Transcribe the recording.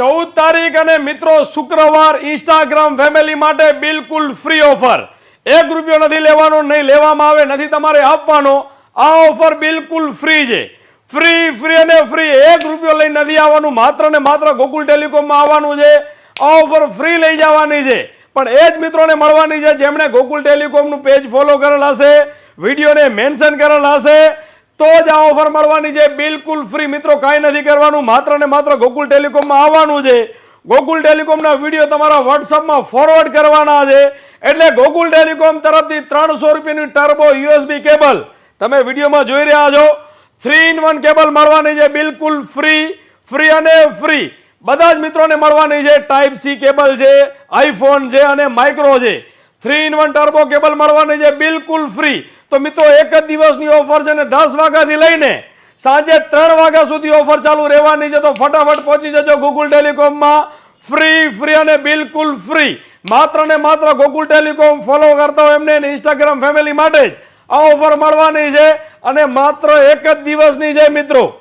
14 તારીખ અને મિત્રો શુક્રવાર ઇન્સ્ટાગ્રામ ફેમિલી માટે બિલકુલ ફ્રી ઓફર। 1 રૂપિયો નથી લેવાનો, નહીં લેવામાં આવે, નથી તમારે આપવાનો। આ ઓફર બિલકુલ ફ્રી છે। ફ્રી અને ફ્રી 1 રૂપિયો લઈ નથી આવવાનું, માત્ર ને માત્ર ગોકુલ ટેલિકોમમાં આવવાનું છે। આ ઓફર ફ્રી લઈ જવાની છે, પણ એ જ મિત્રોને મળવાની છે જેમણે ગોકુલ ટેલિકોમનું પેજ ફોલો કરેલ હશે, વિડીયોને મેન્શન કરેલ હશે, તો જ આ ઓફર મળવાની છે બિલકુલ ફ્રી। મિત્રો કાંઈ નથી કરવાનું, માત્ર ને માત્ર ગોકુલ ટેલિકોમમાં આવવાનું છે। ગોકુલ ટેલિકોમના વિડીયો તમારા વોટ્સઅપમાં ફોરવર્ડ કરવાના છે, એટલે ગોકુલ ટેલિકોમ તરફથી 300 રૂપિયાની ટર્બો યુએસબી કેબલ તમે વિડીયોમાં જોઈ રહ્યા છો, 3-in-1 કેબલ મળવાની છે બિલકુલ ફ્રી અને ફ્રી બધા જ મિત્રોને મળવાની છે। ટાઈપ સી કેબલ છે, આઈફોન છે અને માઇક્રો છે, 3-in-1 ટર્બો કેબલ મળવાની છે બિલકુલ ફ્રી। તો મિત્રો એક જ દિવસની ઓફર છે ને 10 વાગ્યાથી લઈને સાંજે 3 વાગ્યા સુધી ઓફર ચાલુ રહેવાની છે। તો ફટાફટ પહોંચી જજો ગોકુલ ટેલિકોમમાં, ફ્રી અને બિલકુલ ફ્રી। માત્ર ને માત્ર ગોકુલ ટેલિકોમ ફોલો કરતા હોય એમને ઇન્સ્ટાગ્રામ ફેમિલી માટે જ આ ઓફર મળવાની છે, અને માત્ર એક જ દિવસની છે મિત્રો।